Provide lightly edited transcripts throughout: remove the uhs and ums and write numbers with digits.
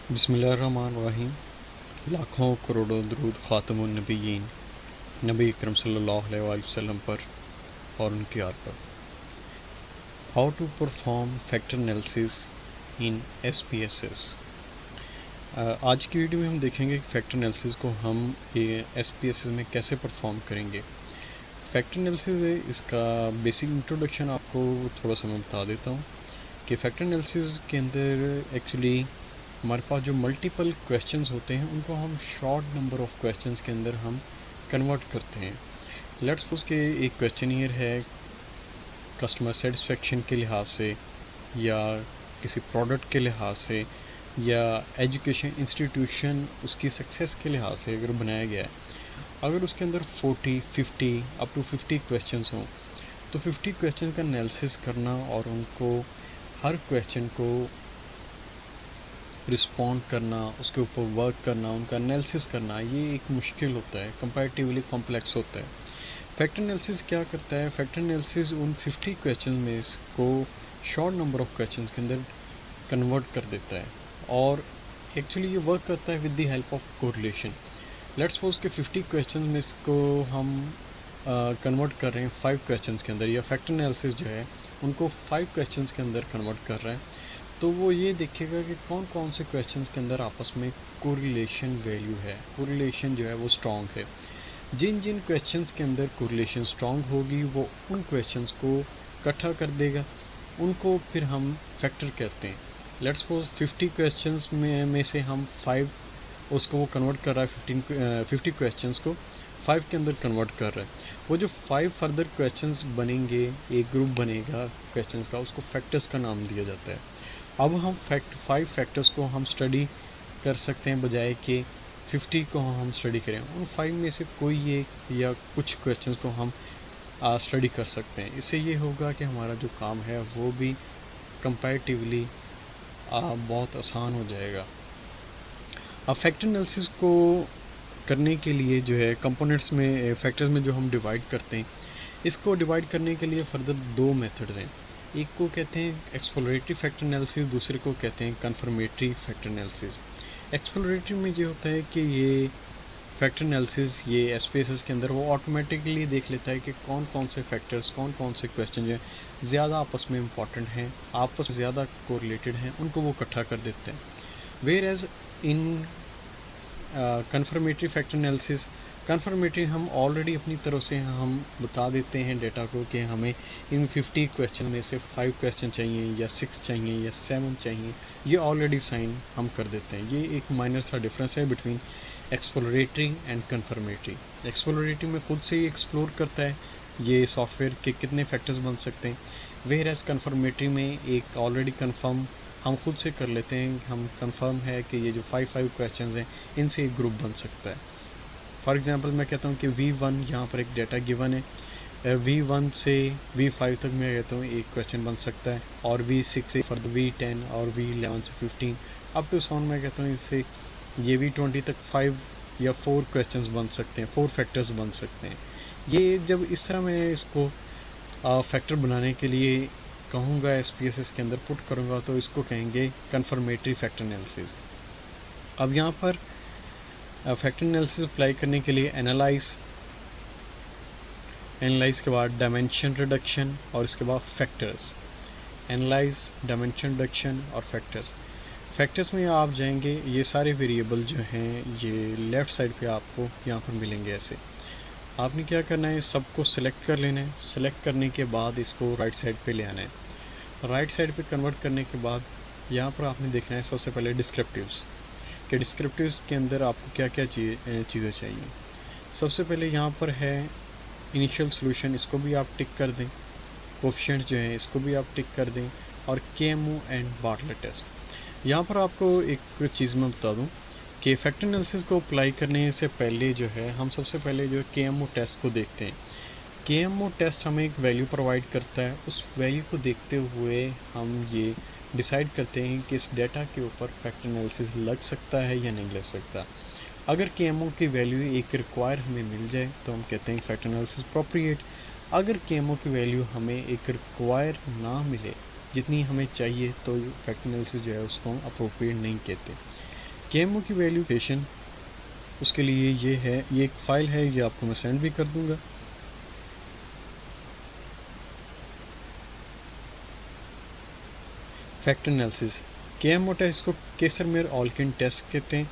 बिस्मिल्लाहिर्रहमानिर्रहीम। लाखों करोड़ों दरूद ख़ातमुन नबीयीन नबी अकरम सल्लल्लाहु अलैहि वसल्लम पर और उनकी आल पर। How to perform factor analysis in SPSS। आज की वीडियो में हम देखेंगे कि फैक्टर एनालिसिस को हम SPSS में कैसे परफॉर्म करेंगे। फैक्टर एनालिसिस है, इसका बेसिक इंट्रोडक्शन आपको थोड़ा सा मैं बता देता हूँ कि फैक्टर एनालिसिस के अंदर एक्चुअली हमारे पास जो मल्टीपल क्वेश्चंस होते हैं उनको हम शॉर्ट नंबर ऑफ क्वेश्चंस के अंदर हम कन्वर्ट करते हैं। लेट्स सपोज के एक क्वेश्चनियर है कस्टमर सेटिस्फेक्शन के लिहाज से या किसी प्रोडक्ट के लिहाज से या एजुकेशन इंस्टीट्यूशन उसकी सक्सेस के लिहाज से अगर बनाया गया है, अगर उसके अंदर 40, 50 अप टू 50 क्वेश्चंस हों तो 50 क्वेश्चन का एनालिसिस करना और उनको हर क्वेश्चन को रिस्पॉन्ड करना, उसके ऊपर वर्क करना, उनका एनालिसिस करना, ये एक मुश्किल होता है, कंपैरेटिवली कॉम्प्लेक्स होता है। फैक्टर एनालिसिस क्या करता है? फैक्टर एनालिसिस उन 50 क्वेश्चन में को शॉर्ट नंबर ऑफ क्वेश्चन के अंदर कन्वर्ट कर देता है और एक्चुअली ये वर्क करता है with the help of correlation. Let's suppose के 50 क्वेश्चन में इसको हम कन्वर्ट कर रहे हैं 5 क्वेश्चन के अंदर, या फैक्टर एनालिसिस जो है उनको 5 क्वेश्चन के अंदर कन्वर्ट कर रहा है, तो वो ये देखेगा कि कौन कौन से क्वेश्चंस के अंदर आपस में कोरिलेशन वैल्यू है, कोरिलेशन जो है वो स्ट्रॉन्ग है। जिन जिन क्वेश्चंस के अंदर कोरिलेशन स्ट्रॉन्ग होगी वो उन क्वेश्चंस को इकट्ठा कर देगा, उनको फिर हम फैक्टर कहते हैं। लेट्स सपोज 50 क्वेश्चंस में से हम 5 उसको वो कन्वर्ट कर रहा है, 50 क्वेश्चंस को 5 के अंदर कन्वर्ट कर रहा है। वो जो 5 फर्दर क्वेश्चंस बनेंगे, एक ग्रुप बनेगा क्वेश्चंस का, उसको फैक्टर्स का नाम दिया जाता है। अब हम 5 फैक्टर्स को हम स्टडी कर सकते हैं बजाय कि 50 को हम स्टडी करें। उन 5 में से कोई एक या कुछ क्वेश्चंस को हम स्टडी कर सकते हैं। इससे ये होगा कि हमारा जो काम है वो भी कंपैरेटिवली बहुत आसान हो जाएगा। अब फैक्टर एनालिसिस को करने के लिए जो है कंपोनेंट्स में, फैक्टर्स में जो हम डिवाइड करते हैं, इसको डिवाइड करने के लिए फर्दर 2 मेथड्स हैं। एक को कहते हैं एक्सप्लोरेटरी फैक्टर एनालिसिस, दूसरे को कहते हैं कन्फर्मेटरी फैक्टर एनालिसिस। एक्सप्लोरेटरी में ये होता है कि ये फैक्टर एनालिसिस ये SPSS के अंदर वो ऑटोमेटिकली देख लेता है कि कौन कौन से फैक्टर्स, कौन कौन से क्वेश्चन जो है ज़्यादा आपस में इंपॉर्टेंट हैं, आपस में ज़्यादा कोरिलेटेड हैं, उनको वो इकट्ठा कर देते हैं। Whereas in confirmatory factor analysis, confirmatory हम ऑलरेडी अपनी तरफ से हम बता देते हैं डेटा को कि हमें इन 50 क्वेश्चन में से 5 क्वेश्चन चाहिए या 6 चाहिए या 7 चाहिए, ये ऑलरेडी साइन हम कर देते हैं। ये एक माइनर सा डिफरेंस है between exploratory and confirmatory. Exploratory में खुद से ही एक्सप्लोर करता है ये सॉफ्टवेयर के कितने फैक्टर्स बन सकते हैं, वेयर एज कन्फर्मेटरी में एक ऑलरेडी कन्फर्म हम खुद से कर लेते हैं, हम कंफर्म है कि ये जो 5 क्वेश्चंस हैं इनसे एक ग्रुप बन सकता है। फॉर एग्जांपल मैं कहता हूँ कि V1 यहाँ पर एक डेटा गिवन है, V1 से V5 तक मैं कहता हूँ एक क्वेश्चन बन सकता है, और V6 से फर्दर V10 और V11 से 15 अप टू 7 मैं कहता हूँ इससे ये V20 तक 5 या 4 क्वेश्चंस बन सकते हैं, 4 फैक्टर्स बन सकते हैं। ये जब इस तरह मैं इसको फैक्टर बनाने के लिए कहूँगा, SPSS के अंदर पुट करूँगा, तो इसको कहेंगे कन्फर्मेटरी फैक्टर एनालिसिस। अब यहाँ पर फैक्टर एनालिसिस अप्लाई करने के लिए एनालाइज के बाद डायमेंशन रिडक्शन और इसके बाद फैक्टर्स। एनालाइज, डायमेंशन रिडक्शन और फैक्टर्स में आप जाएंगे, ये सारे वेरिएबल जो हैं ये लेफ़्ट साइड पे आपको यहाँ पर मिलेंगे। ऐसे आपने क्या करना है, सबको सिलेक्ट कर लेना है। सिलेक्ट करने के बाद इसको राइट साइड पे ले आना है। राइट साइड पे कन्वर्ट करने के बाद यहाँ पर आपने देखना है सबसे पहले डिस्क्रिप्टिव्स, कि डिस्क्रिप्टिव्स के अंदर आपको क्या क्या चीज़ें चाहिए। सबसे पहले यहाँ पर है इनिशियल सॉल्यूशन, इसको भी आप टिक कर दें। कोफिशिएंट्स जो हैं इसको भी आप टिक कर दें, और KMO एंड बार्टलेट टेस्ट। यहाँ पर आपको एक चीज़ मैं बता दूँ कि फैक्टर एनालिसिस को अप्लाई करने से पहले जो है हम सबसे पहले जो KMO टेस्ट को देखते हैं। KMO टेस्ट हमें एक वैल्यू प्रोवाइड करता है, उस वैल्यू को देखते हुए हम ये डिसाइड करते हैं कि इस डेटा के ऊपर फैक्टर एनालिसिस लग सकता है या नहीं लग सकता। अगर KMO की वैल्यू एक रिक्वायर हमें मिल जाए तो हम कहते हैं फैक्टर एनालिसिस अप्रोप्रिएट। अगर KMO की वैल्यू हमें एक रिक्वायर ना मिले जितनी हमें चाहिए, तो फैक्टर एनालिसिस जो है उसको हम अप्रोप्रिएट नहीं कहते। KMO की वैल्यूएशन उसके लिए ये है, ये एक फ़ाइल है, ये आपको मैं सेंड भी कर दूंगा। फैक्टर एनालिसिस, KMO टेस्ट को केसर-मेयर ऑल्किन टेस्ट कहते हैं,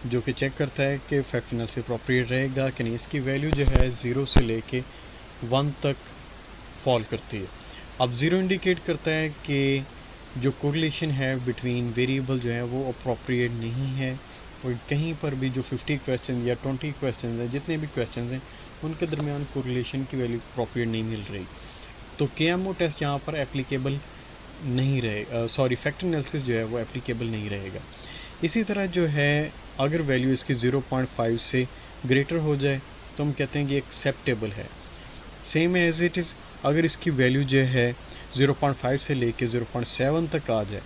जो कि चेक करता है कि फैक्टर एनालिसिस अप्रोप्रिएट रहेगा कि नहीं। इसकी वैल्यू जो है 0 से लेके 1 तक फॉल करती है। अब 0 इंडिकेट करता है कि जो कोरिलेशन है बिटवीन वेरिएबल जो है वो अप्रोप्रिएट नहीं है, और कहीं पर भी जो 50 क्वेश्चन या 20 क्वेश्चन हैं, जितने भी क्वेश्चन हैं, उनके दरमियान कोरिलेशन की वैल्यू अप्रोप्रिएट नहीं मिल रही, तो KMO टेस्ट यहाँ पर एप्लीकेबल नहीं रहे, सॉरी फैक्टर एनालिसिस जो है वो एप्लीकेबल नहीं रहेगा। इसी तरह जो है अगर वैल्यू इसकी 0.5 से ग्रेटर हो जाए तो हम कहते हैं कि एक्सेप्टेबल है। सेम एज इट इज़ अगर इसकी वैल्यू जो है 0.5 से लेके 0.7 तक आ जाए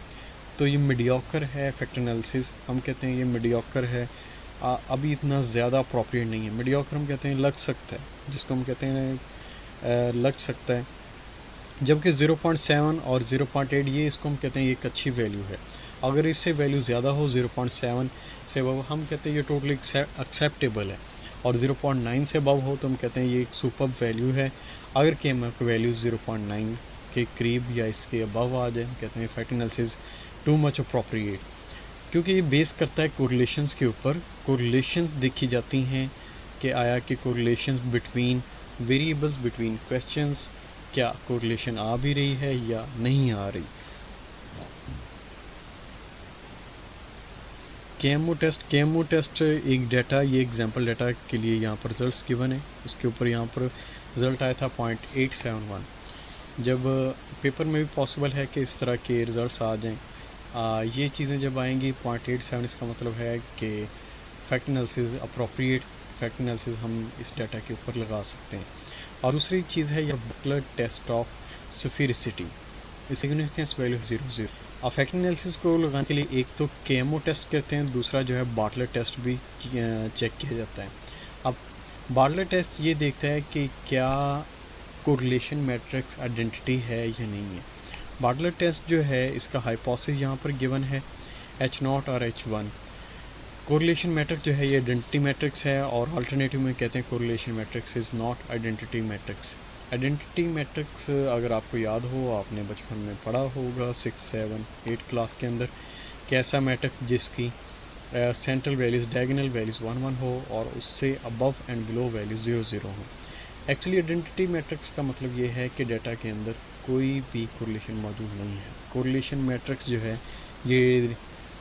तो ये मीडियोकर है फैक्टर एनालिसिस, हम कहते हैं ये मीडियोकर है, अभी इतना ज़्यादा अप्रोप्रिएट नहीं है। मीडियोकर हम कहते हैं लग सकता है, जिसको हम कहते हैं लग सकता है, जबकि 0.7 और 0.8 ये इसको हम कहते हैं ये एक अच्छी वैल्यू है। अगर इससे वैल्यू ज़्यादा हो 0.7 से अबव हम कहते हैं ये टोटली एक्सेप्टेबल है, और 0.9 से अबव हो तो हम कहते हैं ये एक सुपर्ब वैल्यू है। अगर KMO की वैल्यू 0.9 के करीब या इसके अबव आ जाए, हम कहते हैं factor analysis too much appropriate, क्योंकि ये बेस करता है कोरिलेशंस के ऊपर। कोरिलेशंस देखी जाती हैं कि आया कि correlations between variables, between questions, क्या कोरिलेशन आ भी रही है या नहीं आ रही। KMO टेस्ट एक डाटा, ये एग्जांपल डाटा के लिए यहाँ पर रिजल्ट्स गिवन है, उसके ऊपर यहाँ पर रिज़ल्ट आया था 0.871। जब पेपर में भी पॉसिबल है कि इस तरह के रिज़ल्ट्स आ जाएं, ये चीज़ें जब आएंगी 0.87, इसका मतलब है कि factor analysis appropriate factor analysis हम इस डाटा के ऊपर लगा सकते हैं। और दूसरी चीज़ है यह Butler test of sphericity, significance value 0.0। अब फैक्टर एनालिसिस को लगाने के लिए एक तो KMO टेस्ट कहते हैं, दूसरा जो है बटलर टेस्ट भी चेक किया जाता है। अब बटलर टेस्ट ये देखता है कि क्या कोरिलेशन मैट्रिक्स आइडेंटिटी है या नहीं है। बटलर टेस्ट जो है इसका हाइपोथेसिस यहाँ पर गिवन है H0 और H1। कोरिलेशन मैट्रिक्स जो है ये आइडेंटिटी मैट्रिक्स है, और अल्टरनेटिव में कहते हैं correlation matrix is not identity matrix. Identity matrix अगर आपको याद हो, आपने बचपन में पढ़ा होगा 6, 7, 8 क्लास के अंदर, कैसा मैट्रिक्स जिसकी सेंट्रल वैल्यूज़, डायगोनल वैल्यूज़ 1, 1 हो और उससे अबव एंड बिलो वैल्यूज़ 0, 0 हो। एक्चुअली आइडेंटिटी मैट्रिक्स का मतलब ये है कि डाटा के अंदर कोई भी कोरिलेशन मौजूद नहीं है। कोरिलेशन मैट्रिक्स जो है ये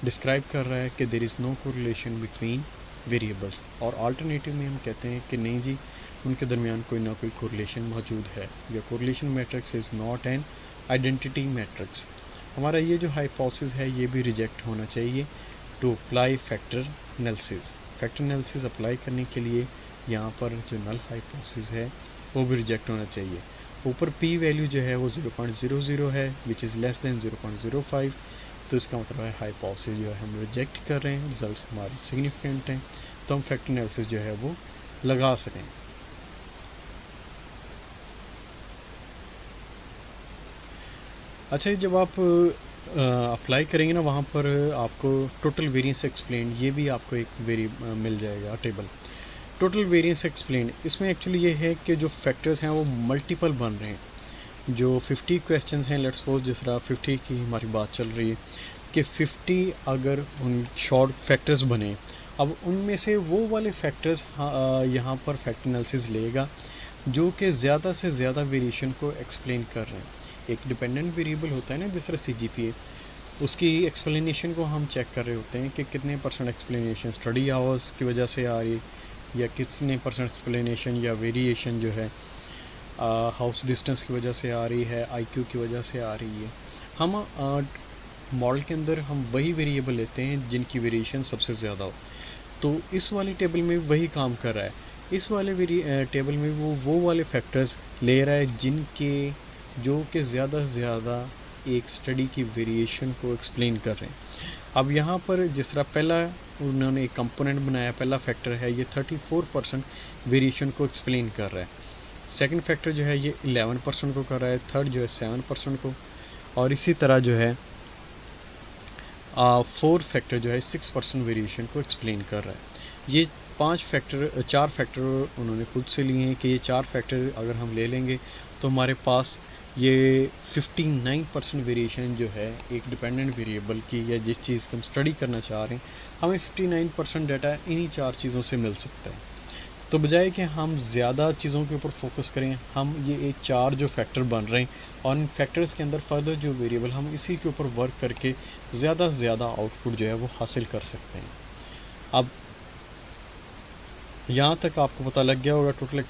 डिस्क्राइब कर रहा है कि there is no correlation between variables, और अल्टरनेटिव में हम कहते हैं कि नहीं जी, उनके दरमियान कोई ना कोई कोरिलेशन मौजूद है। या correlation matrix is not an identity matrix. हमारा ये जो हाइपोथेसिस है ये भी रिजेक्ट होना चाहिए to apply factor analysis. Factor analysis apply करने के लिए यहाँ पर जो नल हाइपोथेसिस है वो भी रिजेक्ट होना चाहिए। ऊपर P वैल्यू जो है वो 0.00 है, विच इज़ लेस दैन 0.05, तो इसका मतलब है हाइपोथेसिस जो है हम रिजेक्ट कर रहे हैं, रिजल्ट्स हमारे सिग्निफिकेंट हैं, तो हम फैक्टर एनालिसिस जो है वो लगा सकें। अच्छा, जब आप अप्लाई करेंगे ना, वहाँ पर आपको टोटल वेरिएंस एक्सप्लेन, ये भी आपको एक मिल जाएगा टेबल, टोटल वेरिएंस एक्सप्लेन। इसमें एक्चुअली ये है कि जो फैक्टर्स हैं वो मल्टीपल बन रहे हैं। जो 50 क्वेश्चंस हैं, लेट्स सपोज जिस तरह 50 की हमारी बात चल रही है कि 50 अगर उन शॉर्ट फैक्टर्स बने, अब उनमें से वो वाले फैक्टर्स यहाँ पर फैक्टर एनालिसिस लेगा जो कि ज़्यादा से ज़्यादा वेरिएशन को एक्सप्लेन कर रहे हैं। एक डिपेंडेंट वेरिएबल होता है ना, जिस तरह CGPA, उसकी एक्सप्लेनेशन को हम चेक कर रहे होते हैं कि कितने % एक्सप्लेनेशन स्टडी आवर्स की वजह से आ रही है, या कितने % एक्सप्लेनेशन या वेरिएशन जो है हाउस डिस्टेंस की वजह से आ रही है, IQ की वजह से आ रही है। हम मॉडल के अंदर हम वही वेरिएबल लेते हैं जिनकी वेरिएशन सबसे ज़्यादा हो, तो इस वाली टेबल में वही काम कर रहा है। इस वाले टेबल में वो वाले फैक्टर्स ले रहा है जिनके जो कि ज़्यादा से ज़्यादा एक स्टडी की वेरिएशन को एक्सप्लेन कर रहे हैं। अब यहाँ पर जिस तरह पहला उन्होंने एक कंपोनेंट बनाया, पहला फैक्टर है ये 34% वेरिएशन को एक्सप्लेन कर रहा है, सेकंड फैक्टर जो है ये 11% को कर रहा है, थर्ड जो है 7% को, और इसी तरह जो है 4 फैक्टर जो है 6% वेरिएशन को एक्सप्लेन कर रहा है। ये 4 फैक्टर उन्होंने खुद से लिए हैं कि ये 4 फैक्टर अगर हम ले लेंगे तो हमारे पास ये 59% वेरिएशन जो है एक डिपेंडेंट वेरिएबल की या जिस चीज़ की हम स्टडी करना चाह रहे हैं, हमें 59% डाटा इन्हीं 4 चीज़ों से मिल सकता है। तो बजाय कि हम ज़्यादा चीज़ों के ऊपर फोकस करें, हम ये 4 जो फैक्टर बन रहे हैं और इन फैक्टर्स के अंदर फर्दर जो वेरिएबल हम इसी के ऊपर वर्क करके ज़्यादा से ज़्यादा आउटपुट जो है वो हासिल कर सकते हैं। अब यहाँ तक आपको पता लग गया होगा टोटल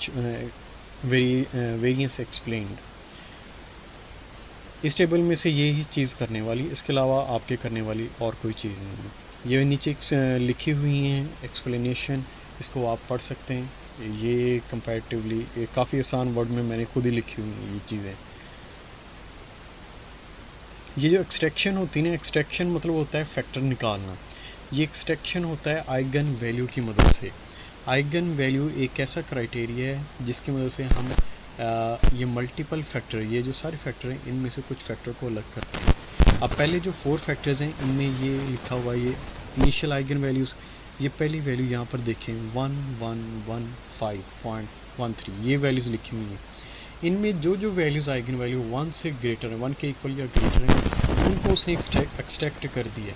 वेरिएंस एक्सप्लेन्ड। इस टेबल में से ये ही चीज़ करने वाली, इसके अलावा आपके करने वाली और कोई चीज़ नहीं है। ये नीचे लिखी हुई हैं एक्सप्लेनेशन, इसको आप पढ़ सकते हैं। ये कंपैरेटिवली काफ़ी आसान वर्ड में मैंने खुद ही लिखी हुई हैं ये चीज़ें। ये जो एक्सट्रैक्शन होती है ना, एक्सट्रैक्शन मतलब होता है फैक्टर निकालना। ये एक्सट्रैक्शन होता है आइगन वैल्यू की मदद से। आइगन वैल्यू एक ऐसा क्राइटेरिया है जिसकी मदद से हम ये मल्टीपल फैक्टर, ये जो सारे फैक्टर हैं इनमें से कुछ फैक्टर को अलग करते हैं। अब पहले जो 4 फैक्टर्स हैं इनमें ये लिखा हुआ ये इनिशियल आइगन वैल्यूज़, ये पहली वैल्यू यहाँ पर देखें 1115.13, ये वैल्यूज़ लिखी हुई हैं। इनमें जो जो वैल्यूज़ आइगन वैल्यू 1 से ग्रेटर है, 1 के इक्वल या ग्रेटर हैं, उनको उसने एक्सट्रैक्ट कर दिया।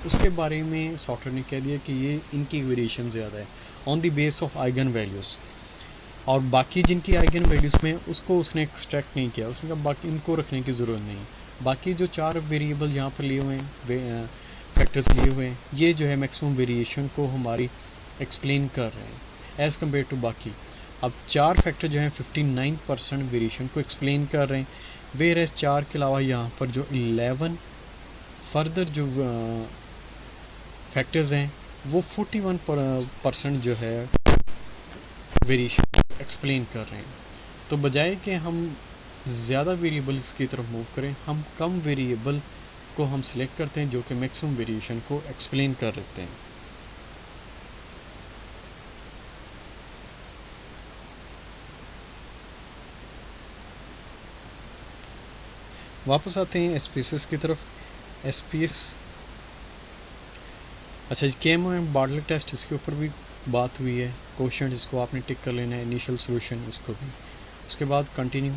उसके बारे में सॉफ्टवेयर ने कह दिया कि ये इनकी वेरिएशन ज़्यादा है on the base of eigen values, और बाकी जिनकी आइगन वैल्यूज़ में उसको उसने एक्सट्रैक्ट नहीं किया। उसने कहा बाकी इनको रखने की ज़रूरत नहीं। बाकी जो 4 वेरिएबल यहाँ पर लिए हुए हैं, फैक्टर्स लिए हुए हैं, ये जो है मैक्सिमम वेरिएशन को हमारी एक्सप्लेन कर रहे हैं एज़ कम्पेयर टू बाकी। अब 4 फैक्टर जो हैं 59% वेरिएशन को एक्सप्लेन कर रहे हैं, वेयर एज 4 के अलावा यहाँ पर जो 11 फर्दर जो फैक्टर्स हैं वो 41% जो है वेरिएशन एक्सप्लेन कर रहे हैं। तो बजाय कि हम ज़्यादा वेरिएबल्स की तरफ मूव करें, हम कम वेरिएबल को हम सिलेक्ट करते हैं जो कि मैक्सिमम वेरिएशन को एक्सप्लेन कर देते हैं। वापस आते हैं एसपीएस की तरफ। एसपीएस, अच्छा केएम बार्टलेट टेस्ट, इसके ऊपर भी बात हुई है। क्वेश्चन इसको आपने टिक कर लेना है, इनिशियल सॉल्यूशन इसको भी। उसके बाद कंटिन्यू,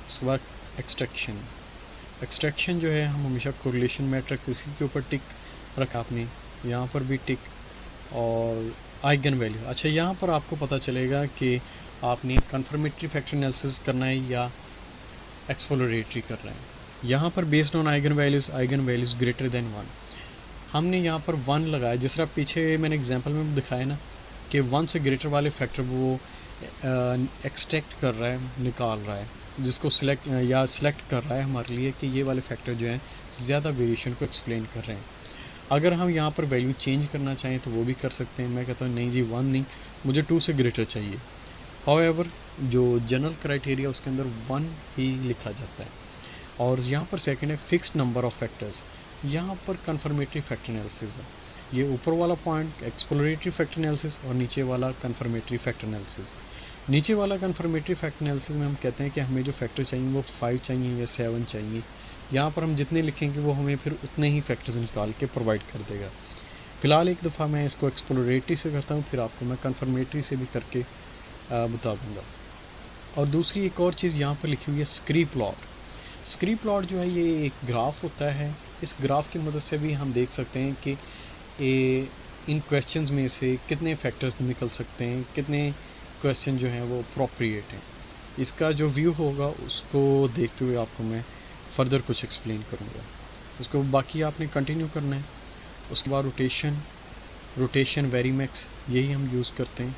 उसके बाद एक्सट्रैक्शन। एक्सट्रैक्शन जो है हम हमेशा कोरिलेशन मैट्रिक्स इसी के ऊपर टिक रखा आपने, यहाँ पर भी टिक, और आइगन वैल्यू। अच्छा यहाँ पर आपको पता चलेगा कि आपने कन्फर्मेटरी फैक्टर एनालिसिस करना है या एक्सप्लोरेटरी करना है। यहाँ पर based on eigen values greater than 1, हमने यहाँ पर 1 लगाया। जिस तरह पीछे मैंने एग्जांपल में दिखाया ना कि 1 से ग्रेटर वाले फैक्टर वो एक्सट्रैक्ट कर रहा है, निकाल रहा है, जिसको सिलेक्ट कर रहा है हमारे लिए कि ये वाले फैक्टर जो हैं ज़्यादा वेरिएशन को एक्सप्लेन कर रहे हैं। अगर हम यहाँ पर वैल्यू चेंज करना चाहें तो वो भी कर सकते हैं। मैं कहता हूँ नहीं जी 1 नहीं, मुझे 2 से ग्रेटर चाहिए। हाउएवर जो जनरल क्राइटेरिया उसके अंदर 1 ही लिखा जाता है। और यहाँ पर सेकंड है फिक्स्ड नंबर ऑफ फैक्टर्स। यहाँ पर कन्फर्मेटरी फैक्टर एनालिसिस है। ये ऊपर वाला पॉइंट एक्सप्लोरेटरी फैक्टर एनालिसिस और नीचे वाला कन्फर्मेटरी फैक्टर एनालिसिस। नीचे वाला कन्फर्मेटरी फैक्टर एनालिसिस में हम कहते हैं कि हमें जो फैक्टर चाहिए वो 5 चाहिए या 7 चाहिए। यहाँ पर हम जितने लिखेंगे वो हमें फिर उतने ही फैक्टर्स निकाल के प्रोवाइड कर देगा। फ़िलहाल एक दफ़ा मैं इसको एक्सप्लोरेटरी से करता हूँ, फिर आपको मैं कन्फर्मेटरी से भी करके बता दूँगा। और दूसरी एक और चीज़ यहाँ पर लिखी हुई है स्क्री प्लॉट। स्क्री प्लॉट जो है ये एक ग्राफ होता है। इस ग्राफ की मदद से भी हम देख सकते हैं कि इन क्वेश्चंस में से कितने फैक्टर्स निकल सकते हैं, कितने क्वेश्चन जो हैं वो अप्रोप्रिएट हैं। इसका जो व्यू होगा उसको देखते हुए आपको मैं फर्दर कुछ एक्सप्लेन करूँगा। उसको बाकी आपने कंटिन्यू करना है। उसके बाद रोटेशन वेरीमैक्स, यही हम यूज़ करते हैं।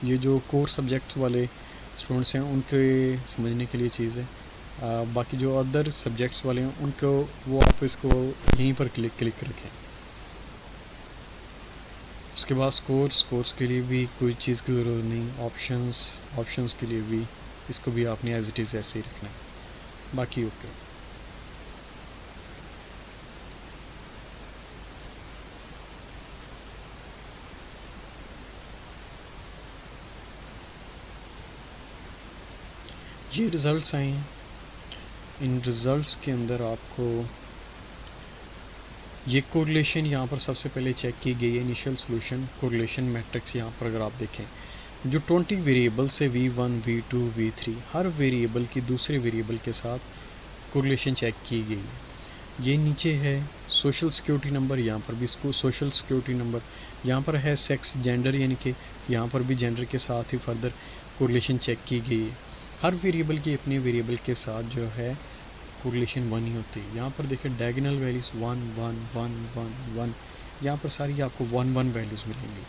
ये जो कोर सब्जेक्ट वाले स्टूडेंट्स हैं उनके समझने के लिए चीज़ है। बाकी जो अदर सब्जेक्ट्स वाले हैं उनको वो आप इसको यहीं पर क्लिक रखें। उसके बाद स्कोर्स के लिए भी कोई चीज़ की ज़रूरत नहीं। ऑप्शंस के लिए भी इसको भी आपने एज इट इज़ ऐसे ही रखना है। बाकी ओके। ये रिज़ल्ट्स आए हैं। इन रिज़ल्ट्स के अंदर आपको ये कोरिलेशन यहाँ पर सबसे पहले चेक की गई है, इनिशियल सोल्यूशन कोरिलेशन मैट्रिक्स। यहाँ पर अगर आप देखें जो 20 वेरिएबल्स है V1 V2 V3, हर वेरिएबल की दूसरे वेरिएबल के साथ कोरिलेशन चेक की गई है। ये नीचे है सोशल सिक्योरिटी नंबर, यहाँ पर भी इसको सोशल सिक्योरिटी नंबर, यहाँ पर है सेक्स जेंडर, यानी कि यहाँ पर भी जेंडर के साथ ही फर्दर कोरिलेशन चेक की गई है। हर वेरिएबल की अपने वेरिएबल के साथ जो है कोरिलेशन 1 ही होती है। यहाँ पर देखिए डायगोनल वैल्यूज़ 1 1 1 1 1, यहाँ पर सारी आपको 1 1 वैल्यूज़ मिलेंगी,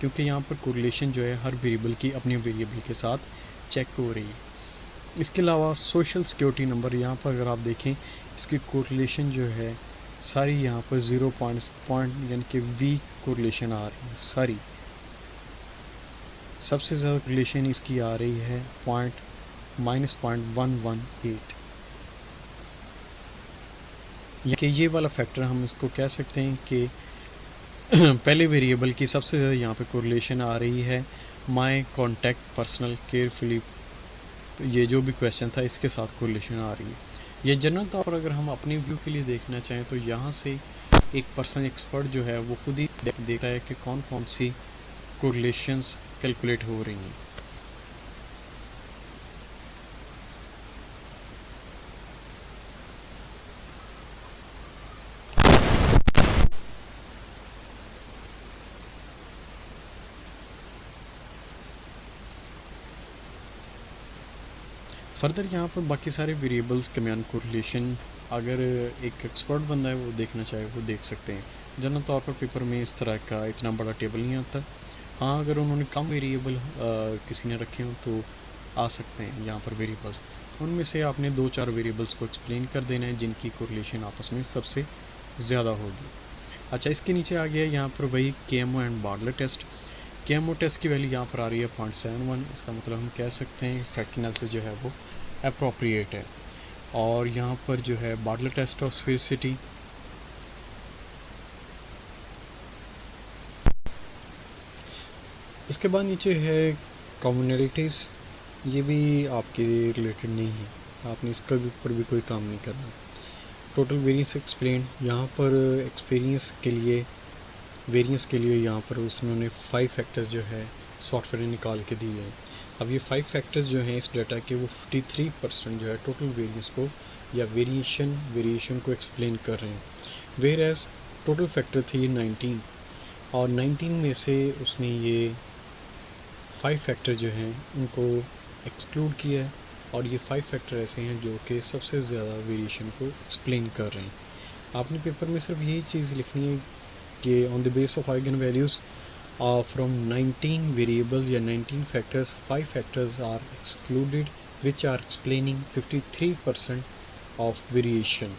क्योंकि यहाँ पर कोरिलेशन जो है हर वेरिएबल की अपने वेरिएबल के साथ चेक हो रही है। इसके अलावा सोशल सिक्योरिटी नंबर, यहाँ पर अगर आप देखें इसकी कोरिलेशन जो है सारी यहाँ पर 0 पॉइंट यानी कि वीक कोरिलेशन आ रही है सारी। सबसे ज़्यादा कोरिलेशन इसकी आ रही है -0.118। कि ये वाला फैक्टर हम इसको कह सकते हैं कि पहले वेरिएबल की सबसे ज़्यादा यहाँ पे कोरिलेशन आ रही है माय कॉन्टैक्ट पर्सनल केयरफुली, तो ये जो भी क्वेश्चन था इसके साथ कोरिलेशन आ रही है। ये जनरल तौर पर अगर हम अपने व्यू के लिए देखना चाहें तो यहाँ से एक पर्सन एक्सपर्ट जो है वो खुद ही देखता है कि कौन कौन सी कोरिलेशंस कैलकुलेट हो रही हैं। फर्दर यहाँ पर बाकी सारे वेरिएबल्स के दरमियान कोरिलेशन अगर एक एक्सपर्ट बंदा है वो देखना चाहे वो देख सकते हैं। जनरल तौर पर पेपर में इस तरह का इतना बड़ा टेबल नहीं आता। हाँ, अगर उन्होंने कम वेरिएबल किसी ने रखे हों तो आ सकते हैं यहाँ पर वेरिएबल्स, उनमें से आपने 2-4 वेरिएबल्स को एक्सप्लेन कर देना है जिनकी कोरिलेशन आपस में सबसे ज़्यादा होगी। अच्छा, इसके नीचे आ गया यहाँ पर वही KMO and Bartlett test. KMO test की वैल्यू यहाँ पर आ रही है 0.71, इसका मतलब हम कह सकते हैं फैक्टर एनालिसिस जो है वो अप्रोप्रिएट है। और यहाँ पर जो है बार्टलेट टेस्ट ऑफ स्फेरिसिटी, इसके बाद नीचे है कॉमनैलिटीज़, ये भी आपके रिलेटेड नहीं है, आपने इसका ऊपर भी कोई काम नहीं करना। टोटल वेरिएंस एक्सप्लेन, यहाँ पर एक्सपीरियंस के लिए वेरिएंस के लिए यहाँ पर उसने 5 फैक्टर्स जो है सॉफ्टवेयर ने निकाल के दिए हैं। अब ये 5 फैक्टर्स जो हैं इस डाटा के वो 53% जो है टोटल वेरिएंस को या वेरिएशन को एक्सप्लेन कर रहे हैं। वेयर एज टोटल फैक्टर थे ये 19, और 19 में से उसने ये 5 फैक्टर जो हैं उनको एक्सक्लूड किया है, और ये 5 फैक्टर ऐसे हैं जो कि सबसे ज़्यादा वेरिएशन को एक्सप्लेन कर रहे हैं। आपने पेपर में सिर्फ यही चीज़ लिखनी है कि on the base of eigen values from 19 variables या 19 factors, 5 factors are excluded which are explaining 53% of variation।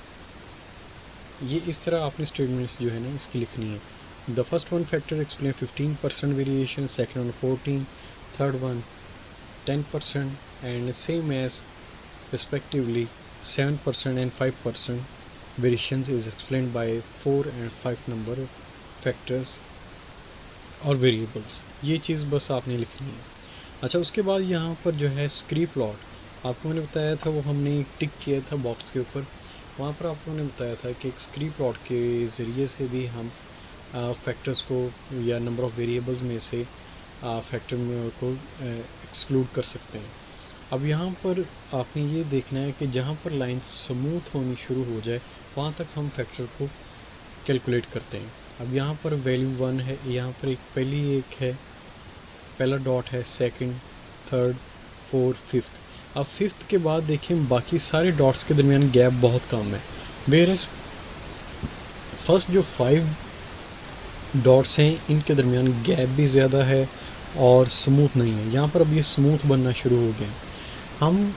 ये इस तरह आपने स्टेटमेंट्स जो है ना इसकी लिखनी है। The first one factor explain 15% variation, second one 14, third one 10% and same as respectively 7% and 5% variations is explained by 4 and 5 number of factors और वेरिएबल्स। ये चीज़ बस आपने लिखनी है। अच्छा, उसके बाद यहाँ पर जो है स्क्री प्लॉट आपको मैंने बताया था, वो हमने टिक किया था बॉक्स के ऊपर, वहाँ पर आपको मैंने बताया था कि एक स्क्री प्लॉट के ज़रिए से भी हम फैक्टर्स को या नंबर ऑफ़ वेरिएबल्स में से फैक्टर को एक्सक्लूड कर सकते हैं। अब यहाँ पर आपने ये देखना है कि जहाँ पर लाइन स्मूथ होनी शुरू हो जाए वहाँ तक हम फैक्टर को कैलकुलेट करते हैं। अब यहाँ पर वैल्यू 1 है, यहाँ पर पहला डॉट है, सेकंड, थर्ड, फोर्थ, फिफ्थ। अब फिफ्थ के बाद देखिए बाकी सारे डॉट्स के दरमियान गैप बहुत कम है, वेयर एज फर्स्ट जो 5 डॉट्स हैं इनके दरमियान गैप भी ज़्यादा है और स्मूथ नहीं है। यहाँ पर अब ये स्मूथ बनना शुरू हो गया। हम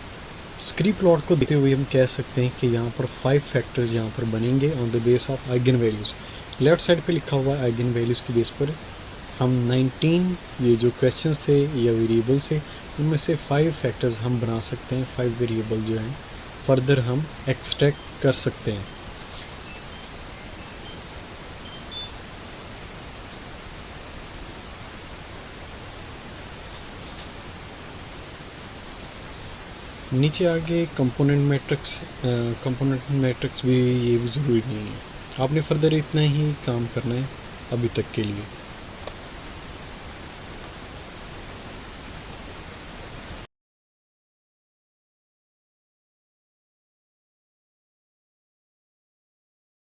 स्क्री प्लॉट को देखते हुए हम कह सकते हैं कि यहाँ पर 5 फैक्टर्स यहाँ पर बनेंगे on the base of eigen values. Left side पे लिखा हुआ है आइगन वैल्यूज़ की बेस पर हम 19 ये जो क्वेश्चंस थे या वेरिएबल्स थे उनमें से 5 फैक्टर्स हम बना सकते हैं, 5 वेरिएबल जो हैं फर्दर हम एक्सट्रैक्ट कर सकते हैं। नीचे आगे कंपोनेंट मैट्रिक्स भी ये भी ज़रूरी नहीं है। आपने फर्दर इतना ही काम करना है अभी तक के लिए।